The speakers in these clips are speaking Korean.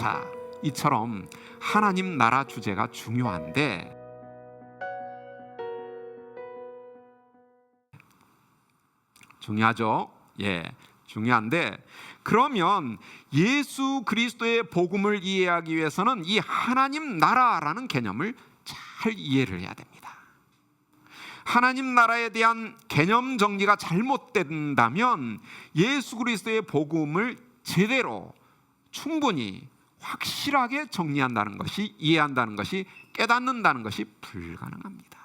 자, 이처럼 하나님 나라 주제가 중요한데 중요하죠? 중요한데 그러면 예수 그리스도의 복음을 이해하기 위해서는 이 하나님 나라라는 개념을 잘 이해를 해야 됩니다. 하나님 나라에 대한 개념 정리가 잘못된다면 예수 그리스도의 복음을 제대로 충분히 확실하게 정리한다는 것이, 이해한다는 것이, 깨닫는다는 것이 불가능합니다.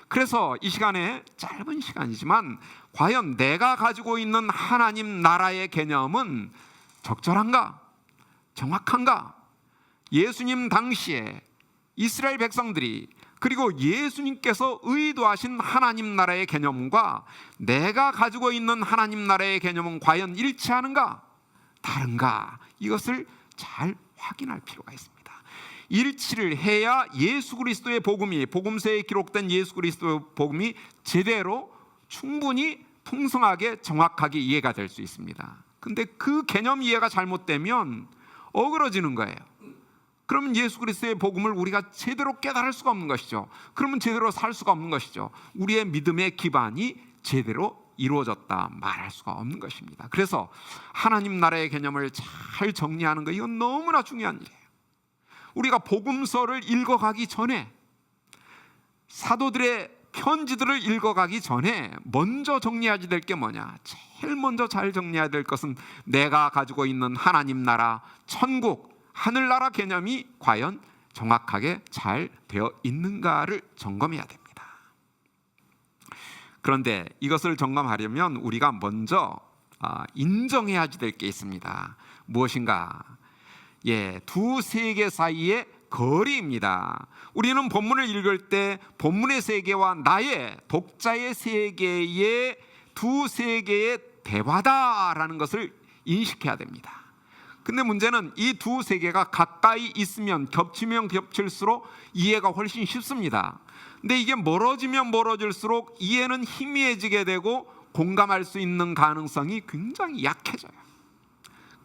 그래서 이 시간에, 짧은 시간이지만 과연 내가 가지고 있는 하나님 나라의 개념은 적절한가? 정확한가? 예수님 당시에 이스라엘 백성들이, 그리고 예수님께서 의도하신 하나님 나라의 개념과 내가 가지고 있는 하나님 나라의 개념은 과연 일치하는가? 다른가? 이것을 잘 확인할 필요가 있습니다. 일치를 해야 예수 그리스도의 복음이, 복음서에 기록된 예수 그리스도의 복음이 제대로 충분히 풍성하게 정확하게 이해가 될 수 있습니다. 근데 그 개념 이해가 잘못되면 어그러지는 거예요. 그러면 예수 그리스도의 복음을 우리가 제대로 깨달을 수가 없는 것이죠. 그러면 제대로 살 수가 없는 것이죠. 우리의 믿음의 기반이 제대로 이루어졌다 말할 수가 없는 것입니다. 그래서 하나님 나라의 개념을 잘 정리하는 것, 이건 너무나 중요한 일이에요. 우리가 복음서를 읽어가기 전에, 사도들의 편지들을 읽어가기 전에 먼저 정리해야 될 게 뭐냐? 제일 먼저 잘 정리해야 될 것은 내가 가지고 있는 하나님 나라, 천국, 하늘나라 개념이 과연 정확하게 잘 되어 있는가를 점검해야 됩니다. 그런데 이것을 점검하려면 우리가 먼저 인정해야 될 게 있습니다. 무엇인가? 두 세계 사이의 거리입니다. 우리는 본문을 읽을 때 본문의 세계와 나의, 독자의 세계의 두 세계의 대화다라는 것을 인식해야 됩니다. 근데 문제는 이 두 세계가 가까이 있으면, 겹치면 겹칠수록 이해가 훨씬 쉽습니다. 근데 이게 멀어지면 멀어질수록 이해는 희미해지게 되고 공감할 수 있는 가능성이 굉장히 약해져요.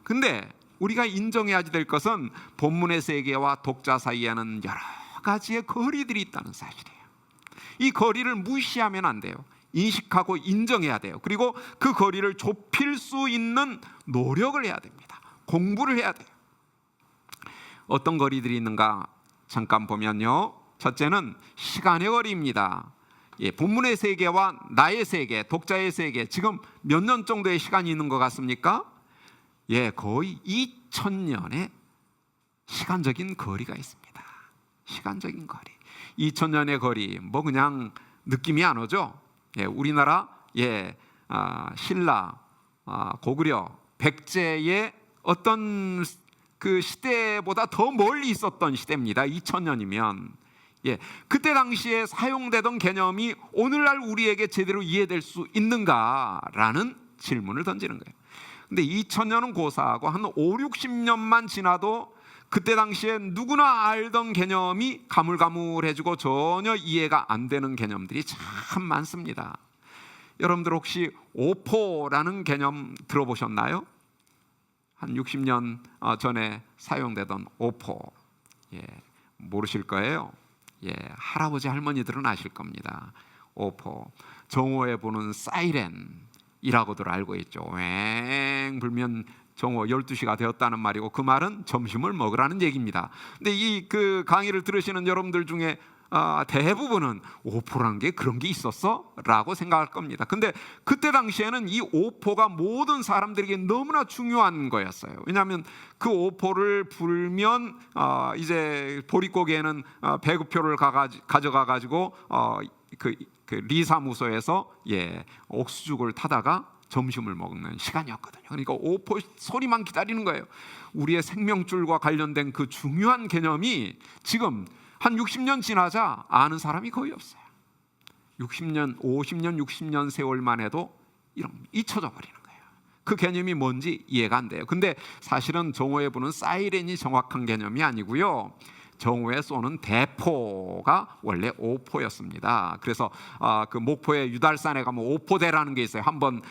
근데 우리가 인정해야 될 것은 본문의 세계와 독자 사이에는 여러 가지의 거리들이 있다는 사실이에요. 이 거리를 무시하면 안 돼요. 인식하고 인정해야 돼요. 그리고 그 거리를 좁힐 수 있는 노력을 해야 됩니다. 공부를 해야 돼요. 어떤 거리들이 있는가 잠깐 보면요, 첫째는 시간의 거리입니다. 본문의 세계와 나의 세계, 독자의 세계, 지금 몇 년 정도의 시간이 있는 것 같습니까? 거의 2000년의 시간적인 거리가 있습니다. 시간적인 거리, 2000년의 거리, 뭐 그냥 느낌이 안 오죠? 우리나라 신라, 고구려, 백제의 어떤 그 시대보다 더 멀리 있었던 시대입니다. 2000년이면 그때 당시에 사용되던 개념이 오늘날 우리에게 제대로 이해될 수 있는가라는 질문을 던지는 거예요. 근데 2000년은 고사하고 한 5, 60년만 지나도 그때 당시에 누구나 알던 개념이 가물가물해지고 전혀 이해가 안 되는 개념들이 참 많습니다. 여러분들 혹시 오포라는 개념 들어보셨나요? 한 60년 전에 사용되던 오포, 모르실 거예요. 할아버지 할머니들은 아실 겁니다. 오포, 정오에 부는 사이렌이라고들 알고 있죠. 왱 불면 정오 12시가 되었다는 말이고, 그 말은 점심을 먹으라는 얘기입니다. 근데 이 그 강의를 들으시는 여러분들 중에 대부분은 오포라는 게 그런 게 있었어? 라고 생각할 겁니다. 근데 그때 당시에는 이 오포가 모든 사람들에게 너무나 중요한 거였어요. 왜냐하면 그 오포를 불면 이제 보릿고개에는 배급표를 가져가 가지고 그 리사무소에서 옥수죽을 타다가 점심을 먹는 시간이었거든요. 그러니까 오포 소리만 기다리는 거예요. 우리의 생명줄과 관련된 그 중요한 개념이 지금 한 60년 지나자 아는 사람이 거의 없어요. 60년, 50년, 60년 세월만 해도 잊혀져 버리는 거예요. 그 개념이 뭔지 이해가 안 돼요. 근데 사실은 정오에 부는 사이렌이 정확한 개념이 아니고요, 정오에 쏘는 대포가 원래 오포였습니다. 그래서 그 목포의 유달산에 가면 오포대라는 게 있어요. 한번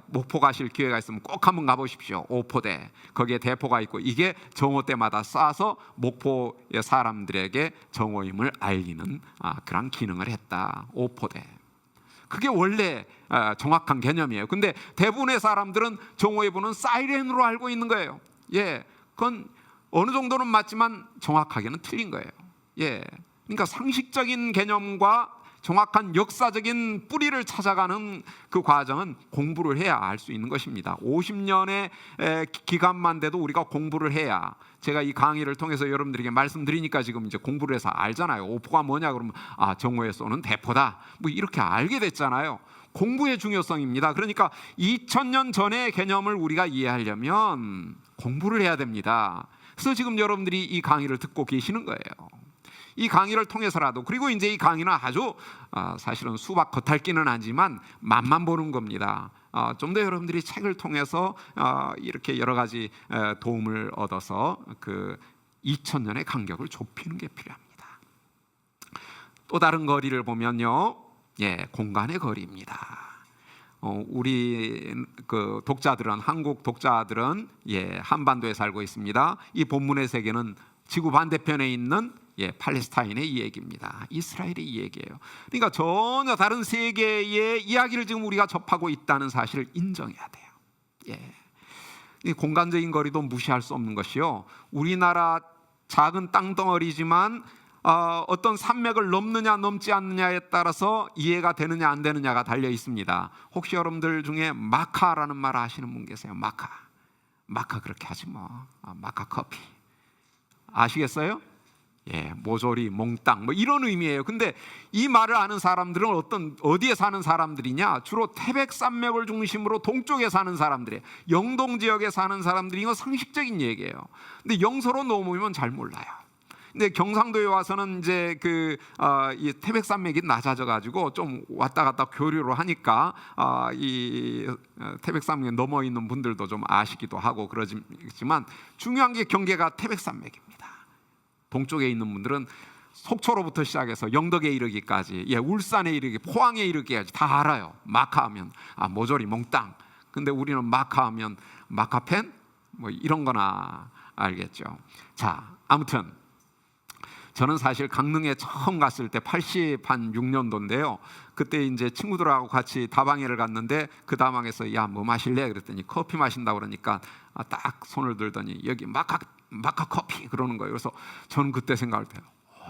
목포 가실 기회가 있으면 꼭 한번 가보십시오. 오포대. 거기에 대포가 있고 이게 정오 때마다 쏴서 목포의 사람들에게 정오임을 알리는 그런 기능을 했다. 오포대. 그게 원래 정확한 개념이에요. 근데 대부분의 사람들은 정오의 부는 사이렌으로 알고 있는 거예요. 그건 어느 정도는 맞지만 정확하게는 틀린 거예요. 그러니까 상식적인 개념과 정확한 역사적인 뿌리를 찾아가는 그 과정은 공부를 해야 알 수 있는 것입니다. 50년의 기간만 돼도 우리가 공부를 해야, 제가 이 강의를 통해서 여러분들에게 말씀드리니까 지금 이제 공부를 해서 알잖아요. 오포가 뭐냐 그러면 정오에 쏘는 대포다, 뭐 이렇게 알게 됐잖아요. 공부의 중요성입니다. 그러니까 2000년 전의 개념을 우리가 이해하려면 공부를 해야 됩니다. 그래서 지금 여러분들이 이 강의를 듣고 계시는 거예요. 이 강의를 통해서라도, 그리고 이제 이 강의는 아주 사실은 수박 겉핥기는 아니지만 맛만 보는 겁니다. 좀 더 여러분들이 책을 통해서 이렇게 여러 가지 도움을 얻어서 그 2000년의 간격을 좁히는 게 필요합니다. 또 다른 거리를 보면요, 공간의 거리입니다. 우리 그 독자들은, 한국 독자들은 한반도에 살고 있습니다. 이 본문의 세계는 지구 반대편에 있는 팔레스타인의 이야기입니다. 이스라엘의 이야기예요. 그러니까 전혀 다른 세계의 이야기를 지금 우리가 접하고 있다는 사실을 인정해야 돼요. 이 공간적인 거리도 무시할 수 없는 것이요, 우리나라 작은 땅덩어리지만 어떤 산맥을 넘느냐 넘지 않느냐에 따라서 이해가 되느냐 안 되느냐가 달려 있습니다. 혹시 여러분들 중에 마카라는 말 아시는 분 계세요? 마카 그렇게 하지 뭐. 마카 커피 아시겠어요? 모조리, 몽땅 뭐 이런 의미예요. 근데 이 말을 아는 사람들은 어디에 사는 사람들이냐? 주로 태백산맥을 중심으로 동쪽에 사는 사람들이에요. 영동 지역에 사는 사람들이, 이거 상식적인 얘기예요. 근데 영서로 넘으면 잘 몰라요. 근데 경상도에 와서는 이제 이 태백산맥이 낮아져 가지고 좀 왔다 갔다 교류를 하니까 이 태백산맥에 넘어 있는 분들도 좀 아시기도 하고 그러지만, 중요한 게 경계가 태백산맥입니다. 동쪽에 있는 분들은 속초로부터 시작해서 영덕에 이르기까지, 울산에 이르기, 포항에 이르기까지 다 알아요. 마카하면 모조리, 몽땅. 근데 우리는 마카하면 마카펜 뭐 이런 거나 알겠죠. 자, 아무튼 저는 사실 강릉에 처음 갔을 때 86년도인데요. 그때 이제 친구들하고 같이 다방회를 갔는데, 그 다방에서 뭐 마실래? 그랬더니 커피 마신다고 그러니까 딱 손을 들더니 여기 마카 커피 그러는 거예요. 그래서 저는 그때 생각할 때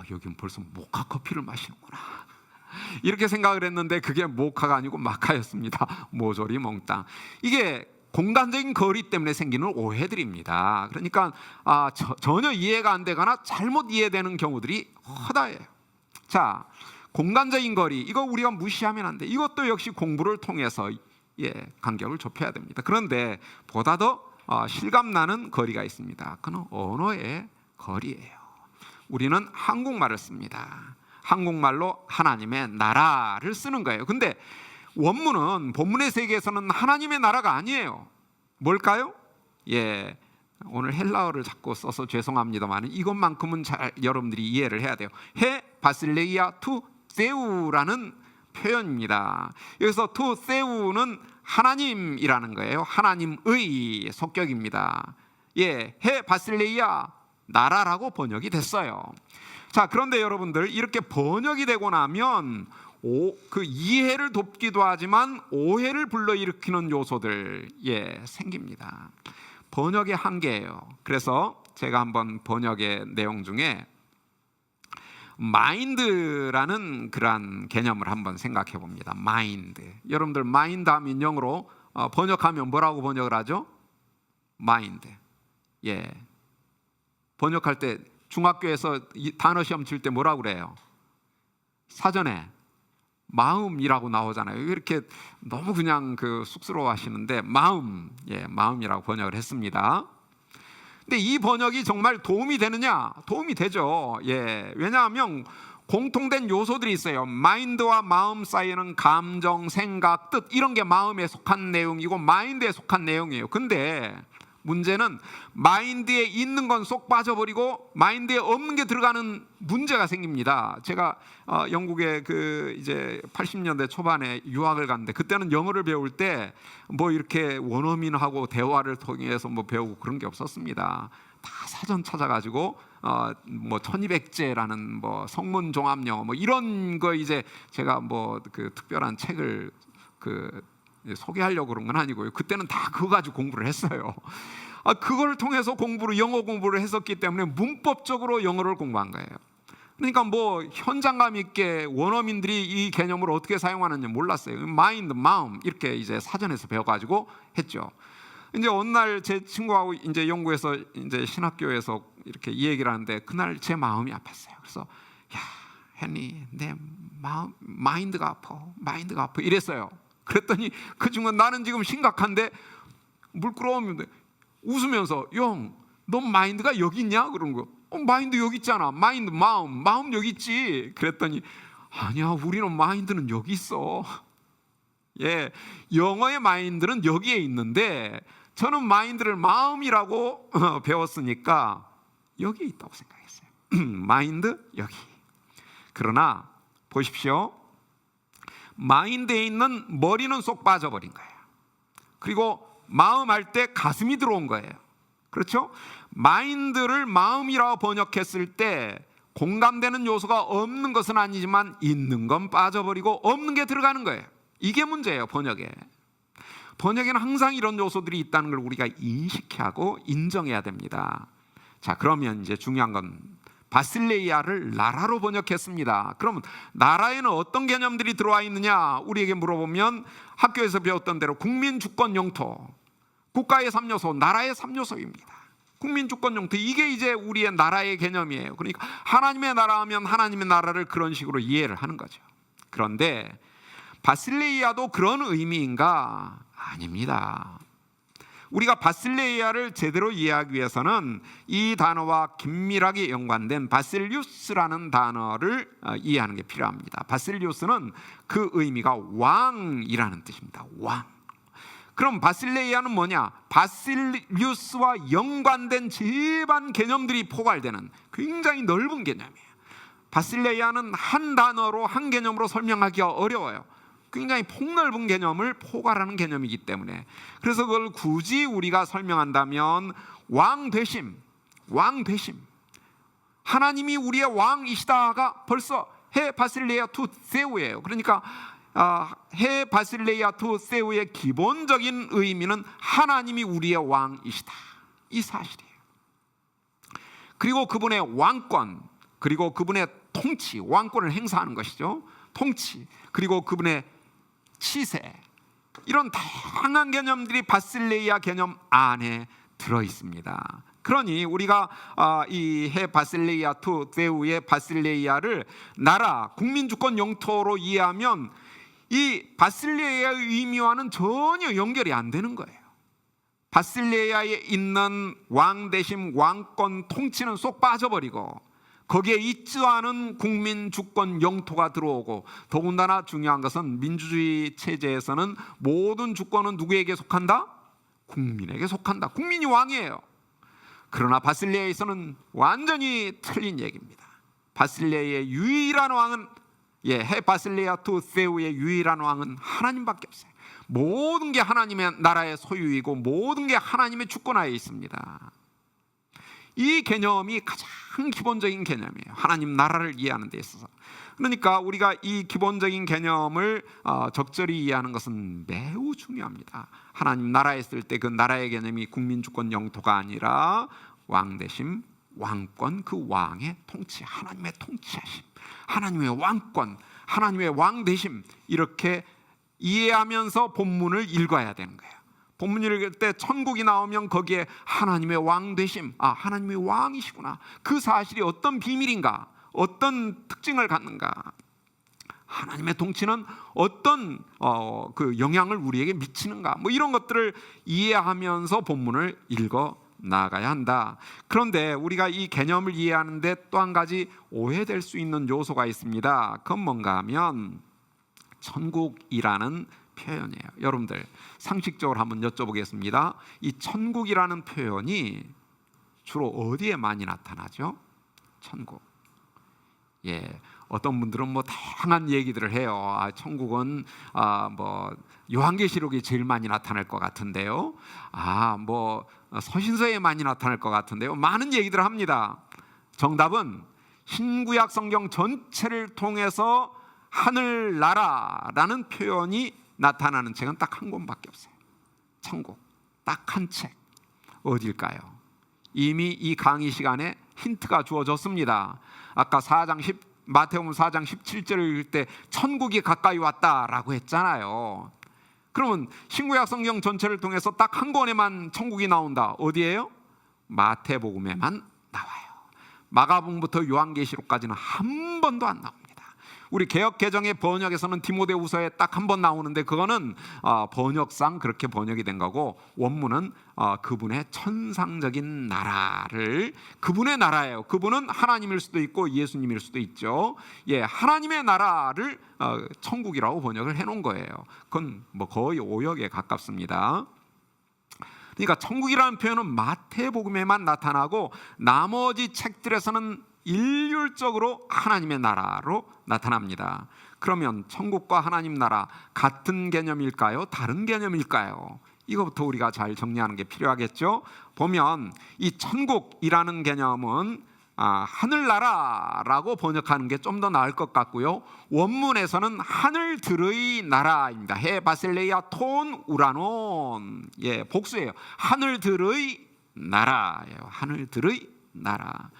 여긴 벌써 모카 커피를 마시는구나, 이렇게 생각을 했는데 그게 모카가 아니고 마카였습니다. 모조리 몽땅. 이게 공간적인 거리 때문에 생기는 오해들입니다. 그러니까 전혀 이해가 안 되거나 잘못 이해되는 경우들이 허다해요. 자, 공간적인 거리, 이거 우리가 무시하면 안 돼. 이것도 역시 공부를 통해서 간격을 좁혀야 됩니다. 그런데 보다 더 실감나는 거리가 있습니다. 그건 언어의 거리예요. 우리는 한국말을 씁니다. 한국말로 하나님의 나라를 쓰는 거예요. 근데 원문은, 본문의 세계에서는 하나님의 나라가 아니에요. 뭘까요? 오늘 헬라어를 자꾸 써서 죄송합니다만 이것만큼은 잘 여러분들이 이해를 해야 돼요. 해 바실레이아 투 세우라는 표현입니다. 여기서 투 세우는 하나님이라는 거예요. 하나님의 속격입니다. 해 바실레이아, 나라라고 번역이 됐어요. 자, 그런데 여러분들, 이렇게 번역이 되고 나면 그 이해를 돕기도 하지만 오해를 불러일으키는 요소들 생깁니다. 번역의 한계예요. 그래서 제가 한번 번역의 내용 중에 마인드라는 그러한 개념을 한번 생각해 봅니다. 마인드. 여러분들 마인드 하면 영어로 번역하면 뭐라고 번역을 하죠? 마인드. 번역할 때 중학교에서 단어 시험 칠 때 뭐라고 그래요? 사전에 마음이라고 나오잖아요. 이렇게 너무 그냥 쑥스러워 하시는데 마음이라고 번역을 했습니다. 근데 이 번역이 정말 도움이 되느냐? 도움이 되죠. 왜냐하면 공통된 요소들이 있어요. 마인드와 마음 사이에는 감정, 생각, 뜻, 이런 게 마음에 속한 내용이고 마인드에 속한 내용이에요. 근데 문제는 마인드에 있는 건 쏙 빠져버리고 마인드에 없는 게 들어가는 문제가 생깁니다. 제가 영국에 그 이제 80년대 초반에 유학을 갔는데 그때는 영어를 배울 때 뭐 이렇게 원어민하고 대화를 통해서 뭐 배우고 그런 게 없었습니다. 다 사전 찾아가지고 뭐 1200제라는 뭐 성문 종합 영어 뭐 이런 거 이제 제가 뭐 그 특별한 책을 그 소개하려고 그런 건 아니고요. 그때는 다 그거 가지고 공부를 했어요. 그걸 통해서 영어 공부를 했었기 때문에 문법적으로 영어를 공부한 거예요. 그러니까 뭐 현장감 있게 원어민들이 이 개념을 어떻게 사용하는지 몰랐어요. 마인드, 마음 이렇게 이제 사전에서 배워가지고 했죠. 이제 어느 날 제 친구하고 이제 영국에서 이제 신학교에서 이렇게 이 얘기를 하는데 그날 제 마음이 아팠어요. 그래서 야, 헨리, 내 마인드가 아파 이랬어요. 그랬더니 그 친구는 나는 지금 심각한데 물끄러우면 웃으면서 형, 너 마인드가 여기 있냐? 그런 거. 마인드 여기 있잖아. 마인드, 마음 여기 있지. 그랬더니 아니야, 우리는 마인드는 여기 있어. 예, 영어의 마인드는 여기에 있는데 저는 마인드를 마음이라고 배웠으니까 여기에 있다고 생각했어요. 마인드 여기. 그러나 보십시오. 마인드에 있는 머리는 쏙 빠져버린 거예요. 그리고 마음 할 때 가슴이 들어온 거예요. 그렇죠? 마인드를 마음이라고 번역했을 때 공감되는 요소가 없는 것은 아니지만 있는 건 빠져버리고 없는 게 들어가는 거예요. 이게 문제예요. 번역에는 항상 이런 요소들이 있다는 걸 우리가 인식하고 인정해야 됩니다. 자, 그러면 이제 중요한 건 바실레이아를 나라로 번역했습니다. 그러면 나라에는 어떤 개념들이 들어와 있느냐? 우리에게 물어보면 학교에서 배웠던 대로 국민, 주권, 영토, 국가의 3요소, 나라의 3요소입니다. 국민, 주권, 영토, 이게 이제 우리의 나라의 개념이에요. 그러니까 하나님의 나라 하면 하나님의 나라를 그런 식으로 이해를 하는 거죠. 그런데 바실레이아도 그런 의미인가? 아닙니다. 우리가 바실레이아를 제대로 이해하기 위해서는 이 단어와 긴밀하게 연관된 바실리우스라는 단어를 이해하는 게 필요합니다. 바실리우스는 그 의미가 왕이라는 뜻입니다. 왕. 그럼 바실레이아는 뭐냐? 바실리우스와 연관된 집안 개념들이 포괄되는 굉장히 넓은 개념이에요. 바실레이아는 한 단어로 한 개념으로 설명하기가 어려워요. 굉장히 폭넓은 개념을 포괄하는 개념이기 때문에 그래서 그걸 굳이 우리가 설명한다면 왕되심 하나님이 우리의 왕이시다가 벌써 해 바실레이아 투 세우예요. 그러니까 해 바실레이아 투 세우의 기본적인 의미는 하나님이 우리의 왕이시다, 이 사실이에요. 그리고 그분의 왕권, 그리고 그분의 통치, 왕권을 행사하는 것이죠. 통치, 그리고 그분의 치세, 이런 다양한 개념들이 바실레이아 개념 안에 들어 있습니다. 그러니 우리가 이 해 바실레이아 투 세우의 바실레이아를 나라, 국민, 주권, 영토로 이해하면 이 바실레이아의 의미와는 전혀 연결이 안 되는 거예요. 바실레이아에 있는 왕대심, 왕권, 통치는 쏙 빠져버리고 거기에 있지도 않은 국민, 주권, 영토가 들어오고 더군다나 중요한 것은 민주주의 체제에서는 모든 주권은 누구에게 속한다? 국민에게 속한다. 국민이 왕이에요. 그러나 바실레이아에서는 완전히 틀린 얘기입니다. 바실레이아의 유일한 왕은 해 바실레이아 투 세우의 유일한 왕은 하나님밖에 없어요. 모든 게 하나님의 나라의 소유이고 모든 게 하나님의 주권하에 있습니다. 이 개념이 가장 기본적인 개념이에요. 하나님 나라를 이해하는 데 있어서. 그러니까 우리가 이 기본적인 개념을 적절히 이해하는 것은 매우 중요합니다. 하나님 나라에 있을 때 그 나라의 개념이 국민, 주권, 영토가 아니라 왕대심, 왕권, 그 왕의 통치, 하나님의 통치하심, 하나님의 왕권, 하나님의 왕대심, 이렇게 이해하면서 본문을 읽어야 되는 거예요. 본문 읽을 때 천국이 나오면 거기에 하나님의 왕되심, 하나님이 왕이시구나, 그 사실이 어떤 비밀인가, 어떤 특징을 갖는가, 하나님의 통치는 어떤 그 영향을 우리에게 미치는가, 뭐 이런 것들을 이해하면서 본문을 읽어 나아가야 한다. 그런데 우리가 이 개념을 이해하는데 또 한 가지 오해될 수 있는 요소가 있습니다. 그건 뭔가 하면 천국이라는 표현이에요. 여러분들 상식적으로 한번 여쭤보겠습니다. 이 천국이라는 표현이 주로 어디에 많이 나타나죠? 천국. 예, 어떤 분들은 뭐 다양한 얘기들을 해요. 천국은 뭐 요한계시록이 제일 많이 나타날 것 같은데요. 뭐 서신서에 많이 나타날 것 같은데요. 많은 얘기들을 합니다. 정답은 신구약 성경 전체를 통해서 하늘나라라는 표현이 나타나는 책은 딱 한 권밖에 없어요. 천국, 딱 한 책. 어딜까요? 이미 이 강의 시간에 힌트가 주어졌습니다. 아까 마태복음 4장 17절을 읽을 때 천국이 가까이 왔다라고 했잖아요. 그러면 신구약 성경 전체를 통해서 딱 한 권에만 천국이 나온다. 어디예요? 마태복음에만 나와요. 마가복음부터 요한계시록까지는 한 번도 안 나옵니다. 우리 개역 개정의 번역에서는 디모데후서에 딱 한 번 나오는데 그거는 번역상 그렇게 번역이 된 거고, 원문은 그분의 천상적인 나라를, 그분의 나라예요. 그분은 하나님일 수도 있고 예수님일 수도 있죠. 예, 하나님의 나라를 천국이라고 번역을 해놓은 거예요. 그건 뭐 거의 오역에 가깝습니다. 그러니까 천국이라는 표현은 마태복음에만 나타나고 나머지 책들에서는 일률적으로 하나님의 나라로 나타납니다. 그러면 천국과 하나님 나라 같은 개념일까요? 다른 개념일까요? 이거부터 우리가 잘 정리하는 게 필요하겠죠. 보면 이 천국이라는 개념은 하늘나라라고 번역하는 게 좀 더 나을 것 같고요. 원문에서는 하늘들의 나라입니다. 해 바실레이아 톤 우라논. 예, 복수예요. 하늘들의 나라예요. 하늘들의 나라.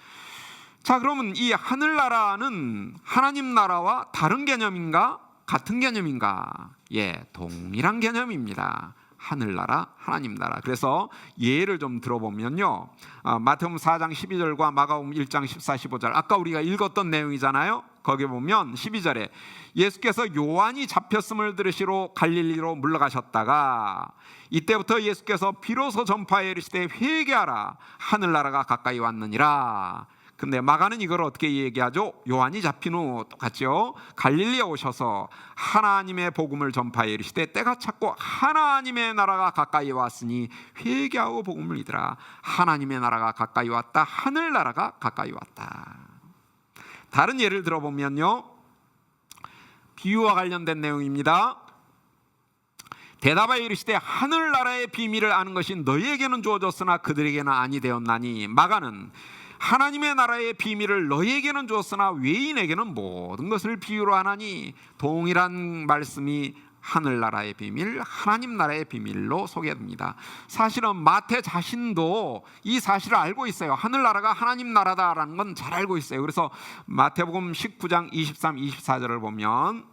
자, 그러면 이 하늘나라는 하나님 나라와 다른 개념인가? 같은 개념인가? 예, 동일한 개념입니다. 하늘나라, 하나님 나라. 그래서 예를 좀 들어보면요, 마태복음 4장 12절과 마가복음 1장 14, 15절, 아까 우리가 읽었던 내용이잖아요. 거기 보면 12절에 예수께서 요한이 잡혔음을 들으시러 갈릴리로 물러가셨다가 이때부터 예수께서 비로소 전파에 이르시되 회개하라, 하늘나라가 가까이 왔느니라. 근데 마가는 이걸 어떻게 얘기하죠? 요한이 잡힌 후 똑같죠. 갈릴리에 오셔서 하나님의 복음을 전파해 이르시되 때가 찼고 하나님의 나라가 가까이 왔으니 회개하고 복음을 믿으라. 하나님의 나라가 가까이 왔다. 하늘나라가 가까이 왔다. 다른 예를 들어보면요, 비유와 관련된 내용입니다. 대답하여 이르시되 하늘나라의 비밀을 아는 것이 너희에게는 주어졌으나 그들에게는 아니 되었나니. 마가는 하나님의 나라의 비밀을 너희에게는 주었으나 외인에게는 모든 것을 비유로 하나니. 동일한 말씀이 하늘나라의 비밀, 하나님 나라의 비밀로 소개됩니다. 사실은 마태 자신도 이 사실을 알고 있어요. 하늘나라가 하나님 나라다라는 건 잘 알고 있어요. 그래서 마태복음 19장 23, 24절을 보면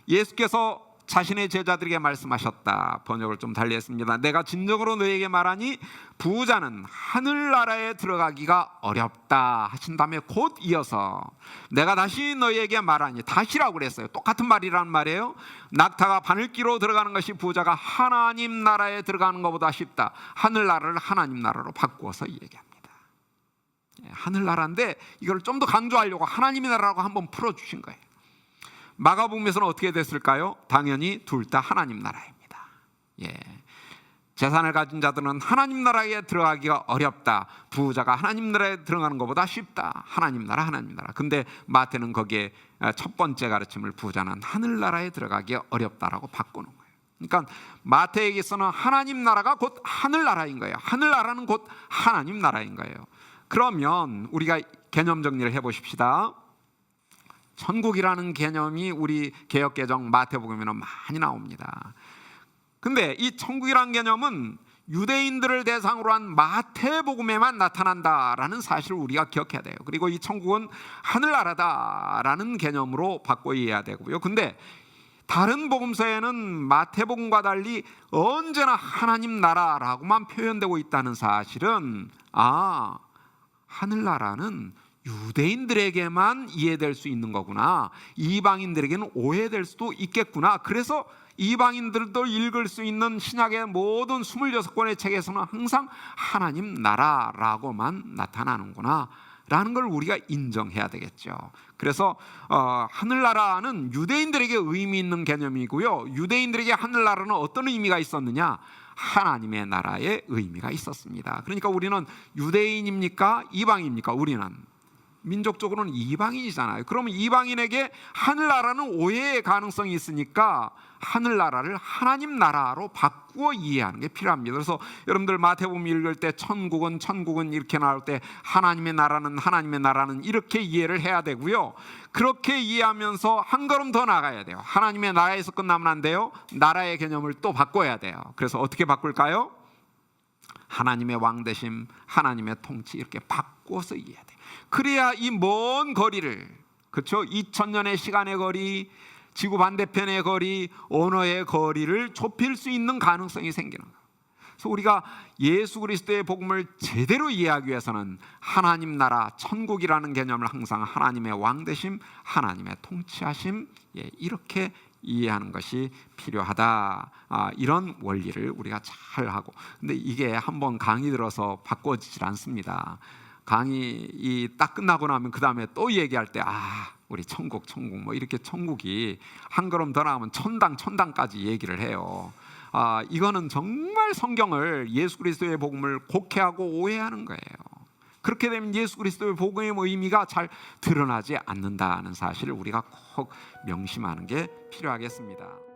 예수께서 자신의 제자들에게 말씀하셨다. 번역을 좀 달리 했습니다. 내가 진정으로 너희에게 말하니 부자는 하늘나라에 들어가기가 어렵다 하신 다음에 곧 이어서 내가 다시 너희에게 말하니, 다시라고 그랬어요. 똑같은 말이란 말이에요. 낙타가 바늘기로 들어가는 것이 부자가 하나님 나라에 들어가는 것보다 쉽다. 하늘나라를 하나님 나라로 바꾸어서 얘기합니다. 하늘나라인데 이걸 좀 더 강조하려고 하나님의 나라라고 한번 풀어주신 거예요. 마가복음에서는 어떻게 됐을까요? 당연히 둘 다 하나님 나라입니다. 예, 재산을 가진 자들은 하나님 나라에 들어가기가 어렵다. 부자가 하나님 나라에 들어가는 것보다 쉽다. 하나님 나라, 하나님 나라. 근데 마태는 거기에 첫 번째 가르침을 부자는 하늘 나라에 들어가기 어렵다라고 바꾸는 거예요. 그러니까 마태에게서는 하나님 나라가 곧 하늘 나라인 거예요. 하늘 나라는 곧 하나님 나라인 거예요. 그러면 우리가 개념 정리를 해보십시다. 천국이라는 개념이 우리 개역개정 마태복음에는 많이 나옵니다. 근데 이 천국이라는 개념은 유대인들을 대상으로 한 마태복음에만 나타난다라는 사실을 우리가 기억해야 돼요. 그리고 이 천국은 하늘나라다라는 개념으로 바꿔 이해해야 되고요. 근데 다른 복음서에는 마태복음과 달리 언제나 하나님 나라라고만 표현되고 있다는 사실은, 하늘나라는 유대인들에게만 이해될 수 있는 거구나, 이방인들에게는 오해될 수도 있겠구나. 그래서 이방인들도 읽을 수 있는 신약의 모든 26권의 책에서는 항상 하나님 나라라고만 나타나는구나 라는 걸 우리가 인정해야 되겠죠. 그래서 하늘나라는 유대인들에게 의미 있는 개념이고요. 유대인들에게 하늘나라는 어떤 의미가 있었느냐? 하나님의 나라의 의미가 있었습니다. 그러니까 우리는 유대인입니까? 이방인입니까? 우리는 민족적으로는 이방인이잖아요. 그러면 이방인에게 하늘나라는 오해의 가능성이 있으니까 하늘나라를 하나님 나라로 바꾸어 이해하는 게 필요합니다. 그래서 여러분들 마태복음 읽을 때 천국은 이렇게 나올 때 하나님의 나라는 이렇게 이해를 해야 되고요. 그렇게 이해하면서 한 걸음 더 나가야 돼요. 하나님의 나라에서 끝나면 안 돼요. 나라의 개념을 또 바꿔야 돼요. 그래서 어떻게 바꿀까요? 하나님의 왕되심, 하나님의 통치 이렇게 바꿔서 이해해야 돼요. 그래야 이 먼 거리를, 그렇죠? 2000년의 시간의 거리, 지구 반대편의 거리, 언어의 거리를 좁힐 수 있는 가능성이 생기는 거예요. 그래서 우리가 예수 그리스도의 복음을 제대로 이해하기 위해서는 하나님 나라, 천국이라는 개념을 항상 하나님의 왕되심, 하나님의 통치하심, 이렇게 이해하는 것이 필요하다. 이런 원리를 우리가 잘 하고, 근데 이게 한번 강의 들어서 바꿔지질 않습니다. 강의 딱 끝나고 나면 그 다음에 또 얘기할 때 우리 천국 뭐 이렇게 천국이 한 걸음 더 나가면 천당까지 얘기를 해요. 이거는 정말 성경을, 예수 그리스도의 복음을 곡해하고 오해하는 거예요. 그렇게 되면 예수 그리스도의 복음의 의미가 잘 드러나지 않는다는 사실을 우리가 꼭 명심하는 게 필요하겠습니다.